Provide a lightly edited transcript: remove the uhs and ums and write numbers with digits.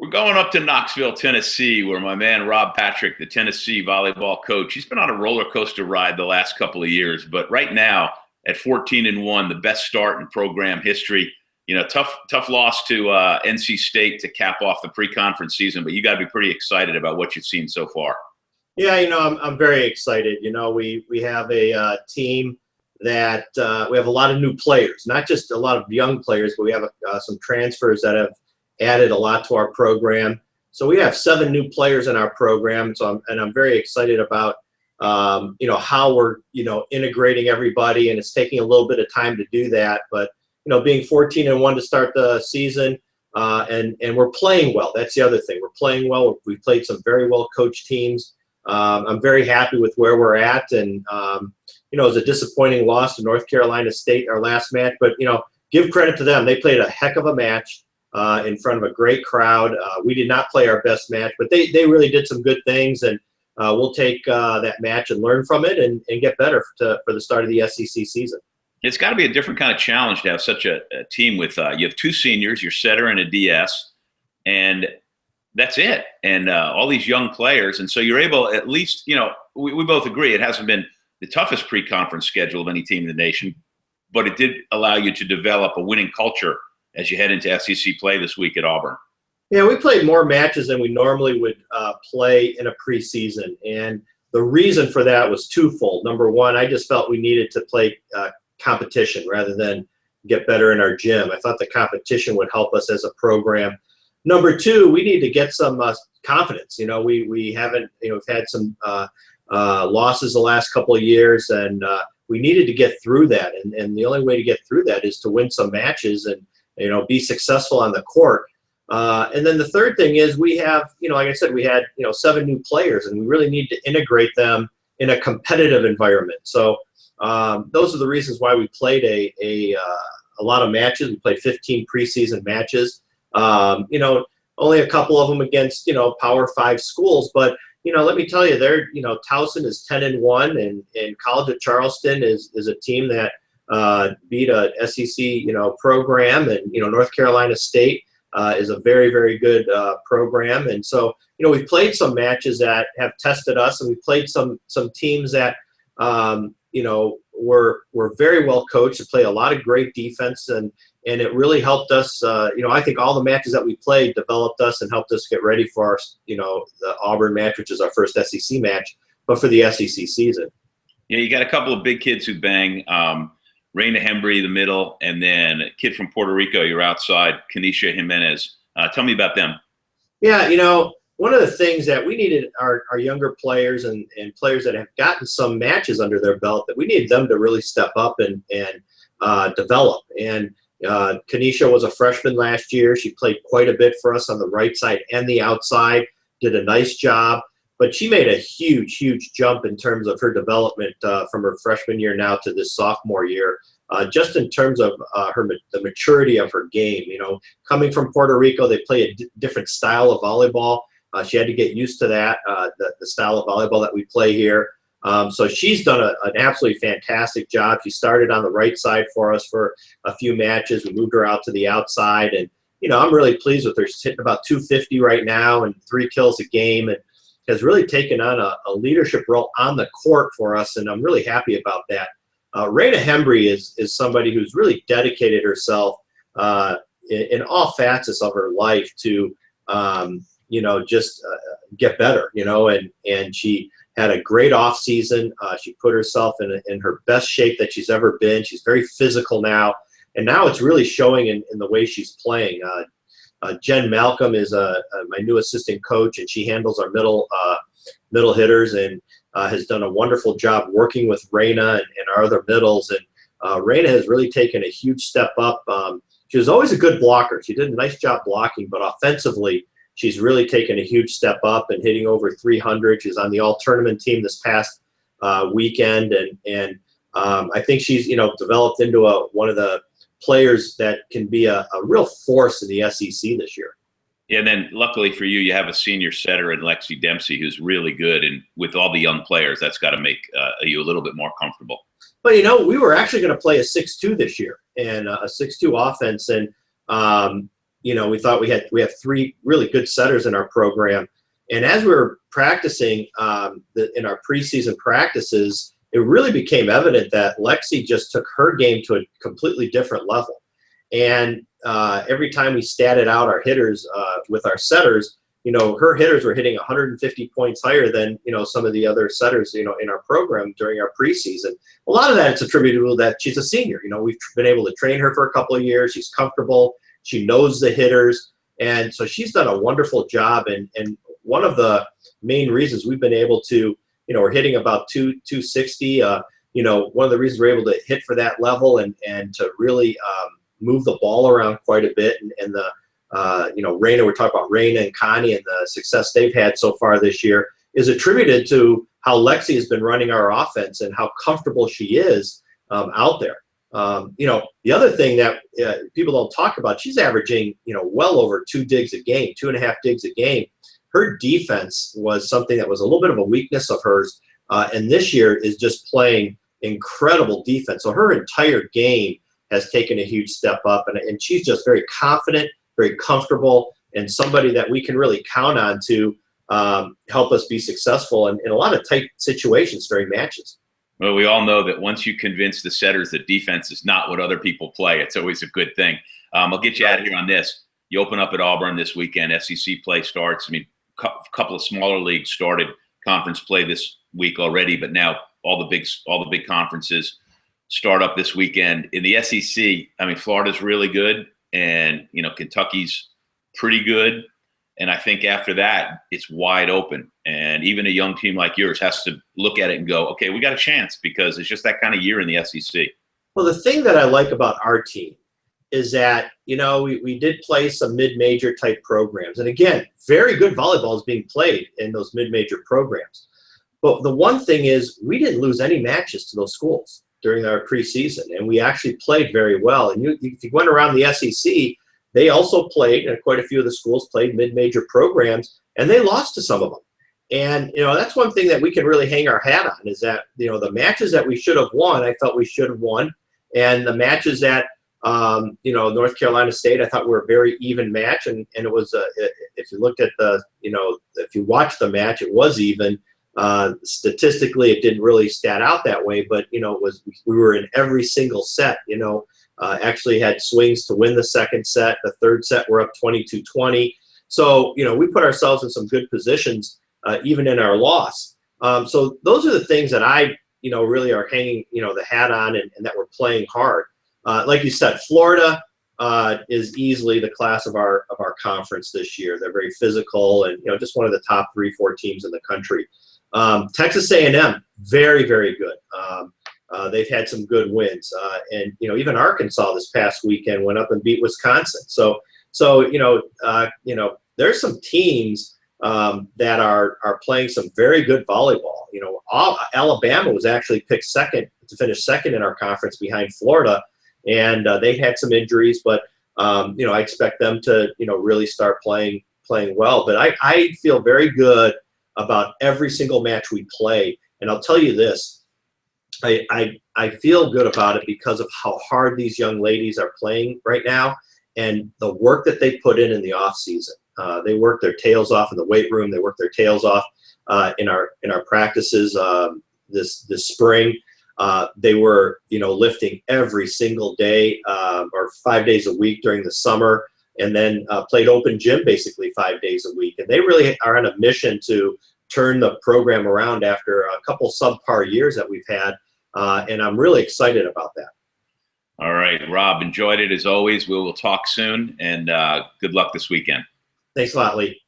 We're going up to Knoxville, Tennessee, where my man Rob Patrick, the Tennessee volleyball coach, he's been on a roller coaster ride the last couple of years. But right now, at 14-1, the best start in program history. You know, tough loss to NC State to cap off the pre-conference season. But you got to be pretty excited about what you've seen so far. Yeah, I'm very excited. We have a team that we have a lot of new players, not just a lot of young players, but we have some transfers that have added a lot to our program. So we have 7 new players in our program. So I'm very excited about how we're integrating everybody, and it's taking a little bit of time to do that. But being 14-1 to start the season, and we're playing well. That's the other thing. We're playing well. We've played some very well coached teams. I'm very happy with where we're at, and it was a disappointing loss to North Carolina State our last match, but give credit to them. They played a heck of a match in front of a great crowd. We did not play our best match, but they really did some good things, and we'll take that match and learn from it and get better for the start of the SEC season. It's got to be a different kind of challenge to have such a team with you have 2 seniors, your setter and a DS, and that's it. And all these young players. And so you're able, at least, we both agree it hasn't been the toughest pre-conference schedule of any team in the nation, but it did allow you to develop a winning culture as you head into SEC play this week at Auburn. Yeah, we played more matches than we normally would play in a preseason. And the reason for that was twofold. Number one, I just felt we needed to play competition rather than get better in our gym. I thought the competition would help us as a program. Number two, we need to get some confidence. We haven't, we've had some losses the last couple of years, and we needed to get through that. And the only way to get through that is to win some matches and, be successful on the court. And then the third thing is we have, like I said, we had, 7 new players, and we really need to integrate them in a competitive environment. So those are the reasons why we played a lot of matches. We played 15 preseason matches. Only a couple of them against, Power 5 schools. But, let me tell you, Towson is 10-1, and College of Charleston is a team that beat a SEC, program. And, North Carolina State is a very, very good program. And so, we've played some matches that have tested us, and we've played some teams that, were very well coached and play a lot of great defense, and it really helped us. I think all the matches that we played developed us and helped us get ready for our, the Auburn match, which is our first SEC match, but for the SEC season. Yeah, you got a couple of big kids who bang. Reina Hembry, the middle, and then a kid from Puerto Rico, you're outside, Kanisha Jimenez. Tell me about them. Yeah, one of the things that we needed our younger players and players that have gotten some matches under their belt, that we needed them to really step up and develop. And Kanisha was a freshman last year. She played quite a bit for us on the right side and the outside, did a nice job. But she made a huge, huge jump in terms of her development from her freshman year now to this sophomore year, just in terms of the maturity of her game. Coming from Puerto Rico, they play a different style of volleyball. She had to get used to that, the style of volleyball that we play here. So she's done an absolutely fantastic job. She started on the right side for us for a few matches. We moved her out to the outside, and I'm really pleased with her. She's hitting about 250 right now and 3 kills a game, and has really taken on a leadership role on the court for us, and I'm really happy about that. Reina Hembry is somebody who's really dedicated herself in all facets of her life to just get better, and she had a great off season. She put herself in her best shape that she's ever been. She's very physical now, and now it's really showing in the way she's playing. Jen Malcolm is my new assistant coach, and she handles our middle hitters, and has done a wonderful job working with Reina and our other middles. And Reina has really taken a huge step up. She was always a good blocker. She did a nice job blocking, but offensively, she's really taken a huge step up and hitting over 300. She's on the all-tournament team this past weekend, and I think she's developed into one of the players that can be a real force in the SEC this year. Yeah, and then luckily for you, you have a senior setter in Lexi Dempsey who's really good, and with all the young players, that's got to make you a little bit more comfortable. But we were actually going to play a 6-2 this year, and a 6-2 offense, and we thought we have three really good setters in our program. And as we were practicing in our preseason practices, it really became evident that Lexi just took her game to a completely different level. And every time we statted out our hitters with our setters, her hitters were hitting 150 points higher than, some of the other setters, in our program during our preseason. A lot of that is attributable to that she's a senior. We've been able to train her for a couple of years. She's comfortable. She knows the hitters. And so she's done a wonderful job. And one of the main reasons we've been able to, we're hitting about 260. One of the reasons we're able to hit for that level and to really move the ball around quite a bit. And the Raina, we're talking about Raina and Connie and the success they've had so far this year is attributed to how Lexi has been running our offense and how comfortable she is out there. The other thing that people don't talk about, she's averaging, well over 2 digs a game, 2.5 digs a game. Her defense was something that was a little bit of a weakness of hers, and this year is just playing incredible defense. So her entire game has taken a huge step up, and she's just very confident, very comfortable, and somebody that we can really count on to help us be successful in a lot of tight situations during matches. Well, we all know that once you convince the setters that defense is not what other people play, it's always a good thing. I'll get you out of here on this. You open up at Auburn this weekend. SEC play starts. I mean, a couple of smaller leagues started conference play this week already, but now all the big conferences start up this weekend. In the SEC, I mean, Florida's really good, and Kentucky's pretty good. And I think after that, it's wide open. And even a young team like yours has to look at it and go, okay, we got a chance, because it's just that kind of year in the SEC. Well, the thing that I like about our team is that, we did play some mid-major type programs. And again, very good volleyball is being played in those mid-major programs. But the one thing is we didn't lose any matches to those schools during our preseason. And we actually played very well. And if you went around the SEC, they also played, and quite a few of the schools played mid-major programs, and they lost to some of them. And, that's one thing that we can really hang our hat on is that, the matches that we should have won, I felt we should have won. And the matches that, North Carolina State, I thought were a very even match. And it was, if you looked at if you watched the match, it was even. Statistically, it didn't really stat out that way, but, we were in every single set, actually had swings to win the second set. The third set, we're up 22-20. So, we put ourselves in some good positions, even in our loss. So those are the things that I, really are hanging, the hat on and that we're playing hard. Like you said, Florida is easily the class of our conference this year. They're very physical and, just one of the top 3-4 teams in the country. Texas A&M, very, very good. They've had some good wins. And, even Arkansas this past weekend went up and beat Wisconsin. So there's some teams that are playing some very good volleyball. Alabama was actually picked to finish second in our conference behind Florida, and they had some injuries, but I expect them to really start playing well. But I feel very good about every single match we play, and I'll tell you this. I feel good about it because of how hard these young ladies are playing right now and the work that they put in the off season. They work their tails off in the weight room. They work their tails off in our practices this spring. They were lifting every single day or 5 days a week during the summer, and then played open gym basically 5 days a week. And they really are on a mission to turn the program around after a couple subpar years that we've had. And I'm really excited about that. All right, Rob, enjoyed it as always. We will talk soon, and good luck this weekend. Thanks a lot, Lee.